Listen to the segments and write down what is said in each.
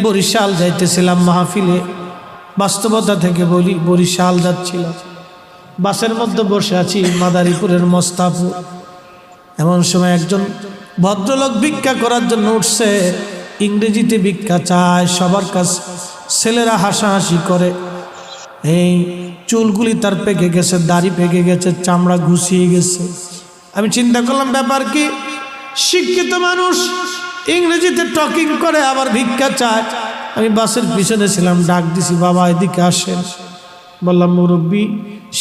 বরিশাল যাইতেছিলাম মাহফিলে, বাস্তবতা থেকে বলি বরিশাল যাচ্ছিলাম, বাসের মধ্যে বসে আছি মাদারীপুরের মোস্তাফুর। এমন সময় একজন ভদ্রলোক ভিক্ষা করার জন্য উঠছে, ইংরেজিতে ভিক্ষা চায় সবার কাছে। ছেলেরা হাসাহাসি করে, এই চুলগুলি তার পেকে গেছে, দাড়ি পেকে গেছে, চামড়া ঘুষিয়ে গেছে। আমি চিন্তা করলাম ব্যাপার কি, শিক্ষিত মানুষ ইংরেজিতে টকিং করে আবার ভিক্ষা চায়। আমি বাসের পিছনে ছিলাম, ডাক দিছি, বাবা এদিকে আসেন। বললাম মুরব্বী,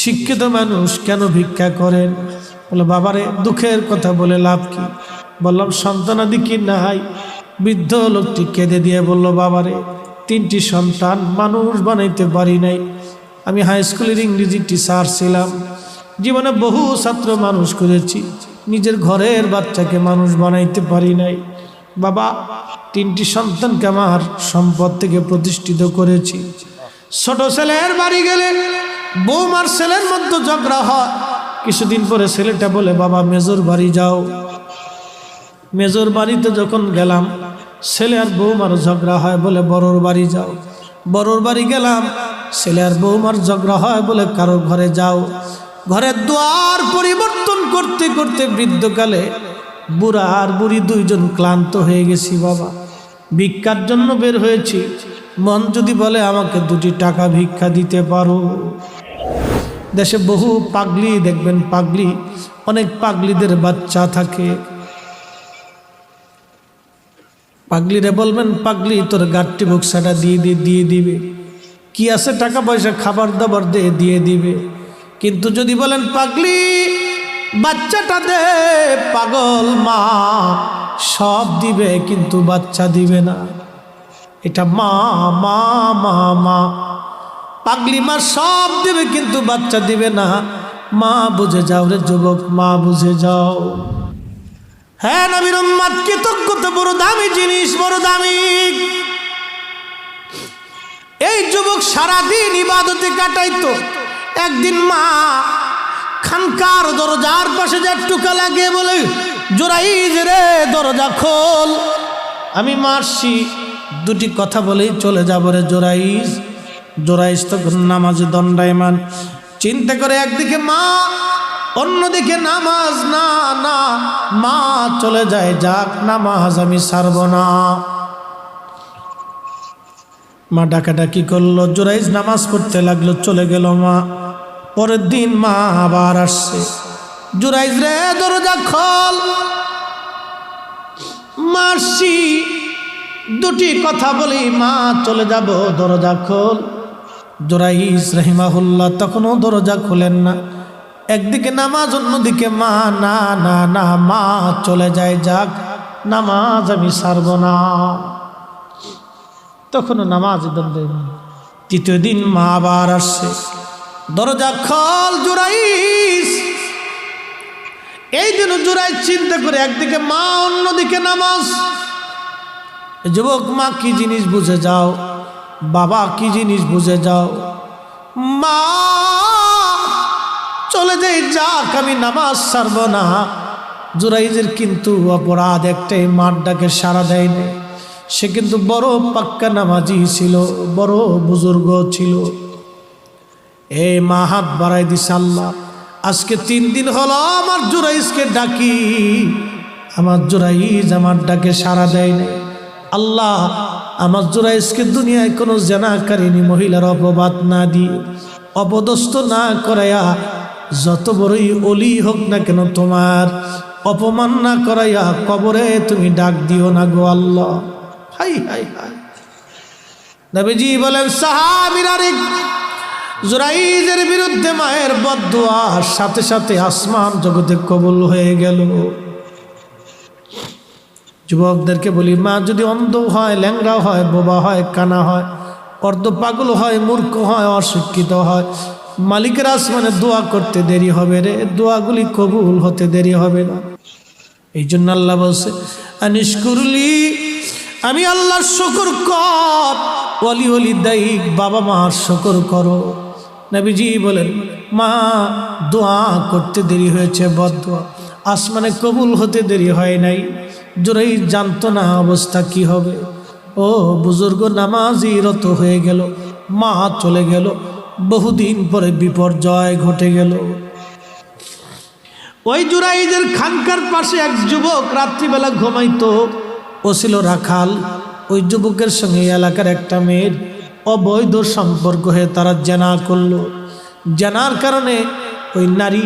শিক্ষিত মানুষ কেন ভিক্ষা করেন? বলে বাবারে দুঃখের কথা বলে লাভ কি? বললাম সন্তানাদি কি নাই? বৃদ্ধ লোকটি কেঁদে দিয়ে বলল, বাবারে 3টি সন্তান, মানুষ বানাইতে পারি নাই। আমি হাই স্কুলের ইংরেজি টিচার ছিলাম, জীবনে বহু ছাত্র মানুষ করেছি, নিজের ঘরের বাচ্চাকে মানুষ বানাইতে পারি নাই। বাবা 3টি সন্তানকে আমার সম্পদ থেকে প্রতিষ্ঠিত করেছি। ছোট ছেলের বাড়ি গেলে বৌমার ছেলের মধ্যে ঝগড়া হয়। কিছুদিন পরে ছেলেটা বলে, বাবা মেজর বাড়ি যাও। মেজর বাড়িতে যখন গেলাম, ছেলে আর বৌমার ঝগড়া হয়, বলে বড়োর বাড়ি যাও। বড়োর বাড়ি গেলাম, ছেলে আর বৌমার ঝগড়া হয়, বলে কারোর ঘরে যাও। ঘরের দুয়ার পরিবর্তন করতে করতে বৃদ্ধকালে বুড়া আর বুড়ি দুইজন ক্লান্ত হয়ে গেছি। বাবা ভিক্ষার জন্য বের হয়েছি, মন যদি বলে আমাকে 2টি টাকা ভিক্ষা দিতে পারো। দেশে বহু পাগলি দেখবেন, পাগলি, অনেক পাগলিদের বাচ্চা থাকে। পাগলিরে বলবেন, পাগলি তোর গাঠটি বক্সাটা দিয়ে দিবে, কি আছে টাকা পয়সা খাবার দাবার দিয়ে দিবে। কিন্তু যদি বলেন পাগলি বাচ্চাটা দে, পাগল মা সব দিবে কিন্তু বাচ্চা দিবে না। এটা মা মা মা মা, পাগলি মা সব দিবে কিন্তু বাচ্চা দিবে না। মা বুঝে যাও রে যুবক, মা বুঝে যাও। হ্যাঁ নবীর উম্মত, কৃতজ্ঞতা বড় দামি জিনিস, বড় দামি। এই যুবক সারাদিন ইবাদতে কাটাইতো। একদিন মা খানকার দরজার পাশে যা টুকা লাগিয়ে বলে, জোরাইজ রে দরজা খোল। আমি মারছি, 2টি কথা বলেই চলে যাব রে জোরাইজ। জোরাইজ তখন নামাজে দণ্ডায়মান, চিন্তা করে একদিকে মা, অন্যদিকে নামাজ। না না, মা চলে যায়, যাক নামাজ আমি ছাড়ব না। মা ডাকাডাকি করলো, জোরাইজ নামাজ পড়তে লাগলো, চলে গেল মা। পরের দিন মা আবার আসছে, জোরাইজ রে দরজা খোল। মারছি, 2টি কথা বলি মা চলে যাব, দরজা খোল। জোরাইজ রাহিমাহুল্লাহ তখনও দরজা খোলেন না। একদিকে নামাজ, অন্যদিকে মা। না না না, মা চলে যায়, যাক নামাজ আমি ছাড়ব না। তখনও নামাজ দণ্ডে। 3য় দিন মা আবার আসছে, দরজা খোল জোরাইজ। এই দিন জোরাইজ চিন্তা করে, একদিকে মা, অন্যদিকে নামাজ। যুবক মা কি জিনিস বুঝে যাও, বাবা কি জিনিস বুঝে যাও। মা চলে যাই, যাক আমি নামাজ ছাড়ব না। জোরাইজের কিন্তু অপরাধ একটাই, মার ডাকে সাড়া দেয়নি। সে কিন্তু বড় পাক্কা নামাজি ছিল, বড় বুজুর্গ ছিল। এই মা হাত বাড়াই দিছে, আল্লাহ আজকে 3 দিন হলো আমার জোরাইজকে ডাকি, আমার জোরাইজ আমার ডাকে সাড়া দেয়নি। আল্লাহ আমার জোরাইজকে দুনিয়ায় কোনো জেনাকারিনী মহিলার অপবাদ না দিয়ে, অপদস্থ না করাইয়া, যত বড়ই অলি হোক না কেন তোমার অপমান না করাইয়া কবরে তুমি ডাক দিও না গো আল্লাহ। হাই হাই হাই। নবীজি বলেন, সাহাবীরা রে জোরাইজের বিরুদ্ধে মায়ের বদদুয়ার সাথে সাথে আসমান জগতে কবুল হয়ে গেল। যুবকদেরকে বলি, মা যদি অন্ধ হয়, ল্যাংড়া হয়, বোবা হয়, কানা হয়, অর্ধ পাগল হয়, মূর্খ হয়, অশিক্ষিত হয়, মালিকের আসমানে দোয়া করতে দেরি হবে রে, দোয়াগুলি কবুল হতে দেরি হবে না। এই জন্য আল্লাহ বলছে, আনিশকুরলি, আমি আল্লাহর শুকর কর। ওয়ালি ওয়ালি দাইক, বাবা মার শুকর করো। নবীজি বলেন, মা দোয়া করতে দেরি হয়েছে, বদদোয়া আসমানে কবুল হতে দেরি হয় নাই। জোরাইজ জানতো না অবস্থা কি হবে। ও বুজুর্গ নামাজি রত হয়ে গেল, মা চলে গেল, বহুদিন পরে বিপর্যয় ঘটে গেল। ওই জুরাইদের খানকার পাশে এক যুবক রাত্রিবেলা ঘুমাইতো, ও ছিল রাখাল। ওই যুবকের সঙ্গে এলাকার একটা মেয়ের অবৈধ সম্পর্ক হয়ে তারা জেনা করলো। জেনার কারণে ওই নারী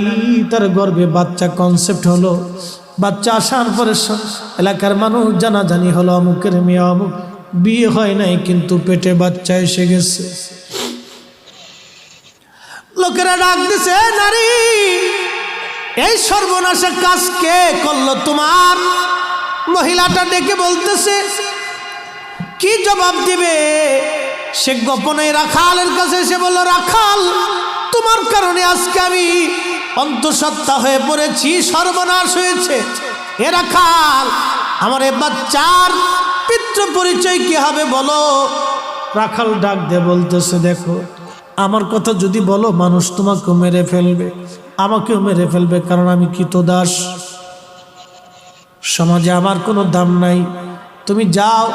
তার গর্ভে বাচ্চা কনসেপ্ট হলো। বাচ্চা আসার পরে এলাকার মানুষ জানাজানি হলো, অমুকের মেয়ে অমুক, বিয়ে হয় নাই কিন্তু পেটে বাচ্চা এসে গেছে। লোকেরা ডাক দিছে, নারী এই সর্বনাশের কাজ কে করলো তোমার? মহিলাটা ডেকে বলতেছে, কি জবাব দিবে? সে গোপনে রাখালের কাছে এসে বলল, রাখাল, তোমার কারণে আজকে আমি অন্তঃসত্ত্বা হয়ে পড়েছি, সর্বনাশ হয়েছে। এ রাখাল, আমার এ বাচ্চার পিতৃ পরিচয় কি হবে বলো? রাখাল ডাক দিয়ে বলতেছে, দেখো, আমার কথা যদি বলো মানুষ তোমাকেও মেরে ফেলবে, আমাকেও মেরে ফেলবে, কারণ আমি কৃতদাস, সমাজে আমার কোনো দাম নাই। তুমি যাও,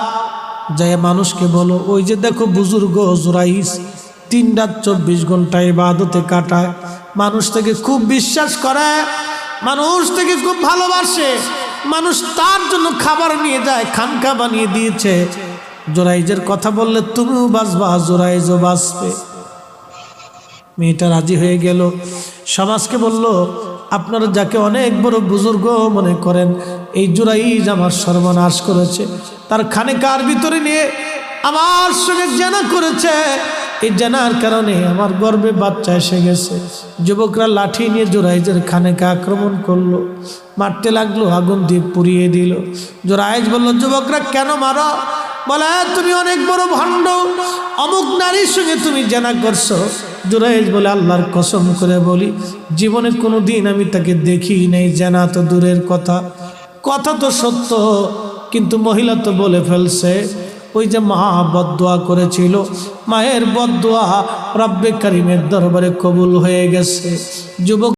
যাই মানুষকে বলো, ওই যে দেখো বুজুর্গ জুরাইস 3 রাত 24 ঘন্টা ইবাদতে কাটায়, মানুষ থেকে খুব বিশ্বাস করে, মানুষ থেকে খুব ভালোবাসে, মানুষ তার জন্য খাবার নিয়ে যায়, খানকা বানিয়ে দিয়েছে। জুরাইজের কথা বললে তুমিও বাঁচবা, জুরাইজও বাঁচবে। মেয়েটা রাজি হয়ে গেল। সমাজকে বলল, আপনারা যাকে অনেক বড় বুজুর্গ মনে করেন, এই জুরাইজ আমার সর্বনাশ করেছে, তার খানেকার ভিতরে নিয়ে আমার সঙ্গে জেনা করেছে, এই জেনার কারণে আমার গর্ভে বাচ্চা এসে গেছে। যুবকরা লাঠি নিয়ে জুরাইজের খানেকা আক্রমণ করলো, মারতে লাগলো, আগুন দিয়ে পুড়িয়ে দিল। জুরাইজ বলল, যুবকরা কেন মারো? বলে, তুমি অনেক বড় ভণ্ড, অমুক নারীর সঙ্গে তুমি জেনা করছো। জুরাইজ বলে, আল্লাহর কসম করে বলি, জীবনে কোনো দিন আমি তাকে দেখি নাই, জেনা তো দূরের কথা, কথা তো সত্য, কিন্তু মহিলা তো বলে ফেলছে। ওই যে মা বদদোয়া করেছিল, মায়ের বদদোয়া রব্বে কারিমের দরবারে কবুল হয়ে গেছে। যুবক